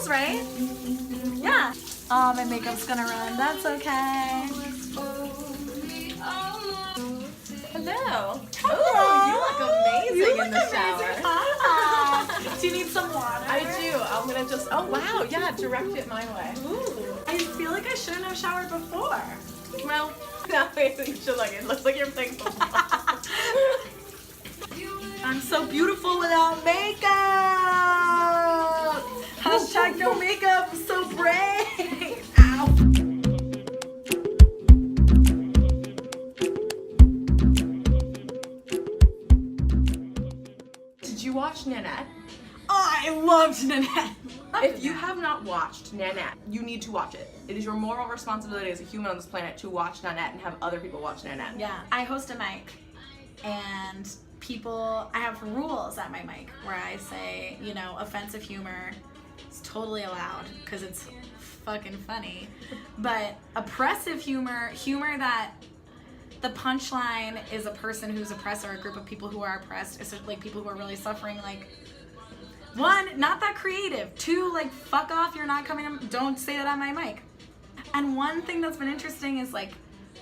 close, right? Yeah. Oh, my makeup's gonna run. That's okay. Hello. Hello. Ooh, you look amazing You in look the shower. amazing. Hi. Do you need some water? I do. I'm gonna just. Oh wow. Yeah. Direct it my way. Ooh. I feel like I shouldn't have showered before. Well, now you should look. It looks like you're playing football. I'm so beautiful without makeup. Hashtag no makeup. So brave. Ow. Did you watch Nanette? I loved Nanette. If you have not watched Nanette, you need to watch it. It is your moral responsibility as a human on this planet to watch Nanette and have other people watch Nanette. Yeah, I host a mic, and I have rules at my mic where I say, you know, offensive humor is totally allowed because it's fucking funny, but oppressive humor that the punchline is a person who's oppressed or a group of people who are oppressed, like people who are really suffering, like, one, not that creative. Two, like, fuck off, you're not coming, don't say that on my mic. And one thing that's been interesting is, like,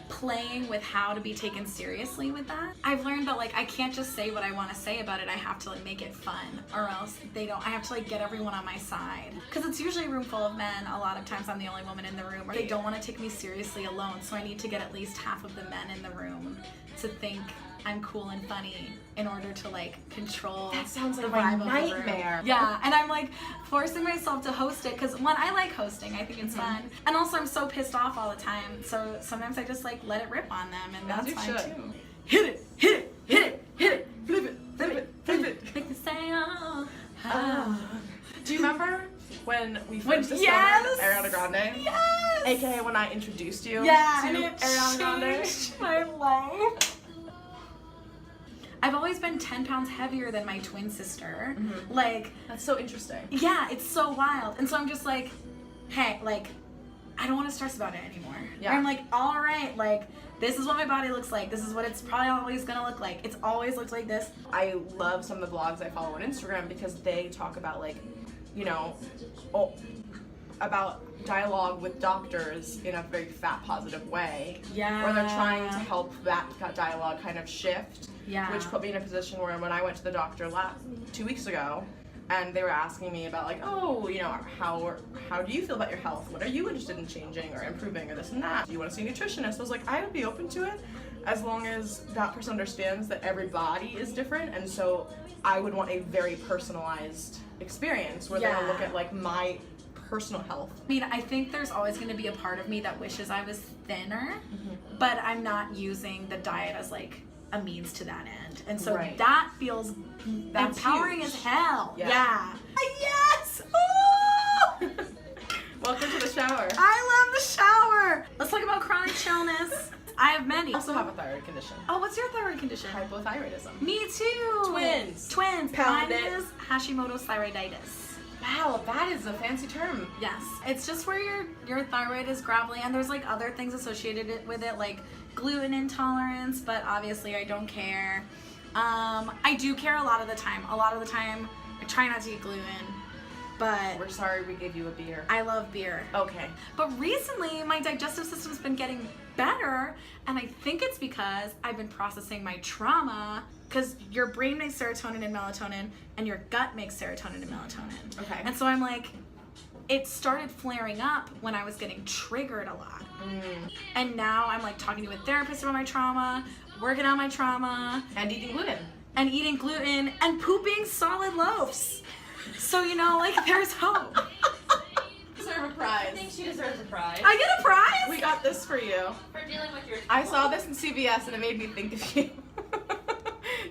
playing with how to be taken seriously with that. I've learned that, like, I can't just say what I want to say about it. I have to, like, make it fun, or else I have to, like, get everyone on my side. Because it's usually a room full of men. A lot of times I'm the only woman in the room, or they don't want to take me seriously alone, so I need to get at least half of the men in the room to think I'm cool and funny in order to, like, control. That sounds like the my vibe of the room. nightmare. Yeah, and I'm, like, forcing myself to host it because, one, I like hosting. I think it's fun. And also I'm so pissed off all the time, so sometimes I just, like, let it rip on them, and that's fine too. Hit it, hit it, hit it, hit it, flip it, flip it, flip it. Make me say, oh, Do you remember when we first discovered yes! Arianna Grande? Yes! AKA when I introduced you Yeah, to and it Arianna Grande? changed my life. I've always been 10 pounds heavier than my twin sister. Mm-hmm. Like, that's so interesting. Yeah, it's so wild. And so I'm just like, hey, like, I don't want to stress about it anymore. Yeah. I'm like, all right, like, this is what my body looks like. This is what it's probably always gonna look like. It's always looked like this. I love some of the blogs I follow on Instagram because they talk about, like, you know, about dialogue with doctors in a very fat positive way. Yeah. Where they're trying to help that dialogue kind of shift. Yeah. Which put me in a position where when I went to the doctor 2 weeks ago, and they were asking me about, like, oh, you know, how do you feel about your health? What are you interested in changing or improving or this and that? Do you want to see a nutritionist? I was like, I would be open to it as long as that person understands that every body is different, and so I would want a very personalized experience where they're gonna look at, like, my personal health. I mean, I think there's always going to be a part of me that wishes I was thinner, but I'm not using the diet as, like, a means to that end. And so that feels empowering huge. as hell. Yeah. Yes! Ooh! Welcome to the shower. I love the shower! Let's talk about chronic chillness. I have many. I also have a thyroid condition. Oh, what's your thyroid condition? Hypothyroidism. Me too! Twins. Mine Pound it. is Hashimoto's thyroiditis. Wow, that is a fancy term. Yes, it's just where your thyroid is gravelly, and there's, like, other things associated with it, like gluten intolerance, but obviously I don't care. I do care a lot of the time. A lot of the time, I try not to eat gluten, but We're sorry we gave you a beer. I love beer. Okay. But recently, my digestive system's been getting better, and I think it's because I've been processing my trauma, because your brain makes serotonin and melatonin, and your gut makes serotonin and melatonin. Okay. And so I'm like, it started flaring up when I was getting triggered a lot. And now I'm, like, talking to a therapist about my trauma, working on my trauma. And eating gluten. And eating gluten, and pooping solid loaves. So, you know, like, there's hope. Deserve a prize. I think she deserves a prize I get a prize? We got this for you. for dealing with your. I saw this in CVS and it made me think of you.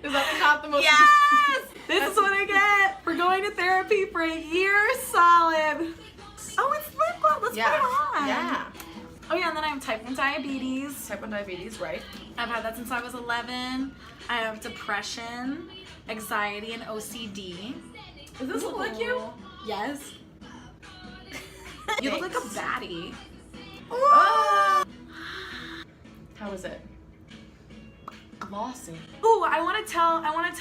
Is that not the most? Yes! This is what I get for going to therapy for a year solid. Oh, it's lip balm. Let's put it on. Yeah. Oh, yeah, and then I have type 1 diabetes. Type 1 diabetes, right? I've had that since I was 11. I have depression, anxiety, and OCD. Does this look like you? Yes. You look like a baddie. Oh. How is it? Glossy. Ooh, I want to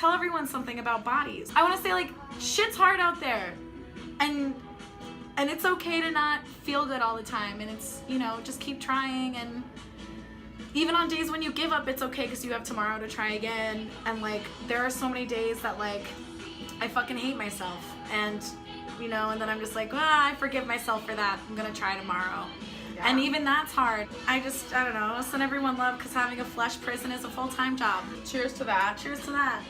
tell everyone something about bodies. I want to say, like, shit's hard out there, and And it's okay to not feel good all the time, and it's, you know, just keep trying. And even on days when you give up, it's okay because you have tomorrow to try again. And like, there are so many days that like I fucking hate myself, and you know, and then I'm just like, I forgive myself for that. I'm gonna try tomorrow. Yeah. And even that's hard. I don't know, send everyone love, because having a flesh prison is a full-time job. Cheers to that. Cheers to that.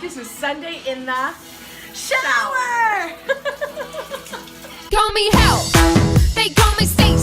This is Sunday in the Shower! Call me help, they call me Stacy.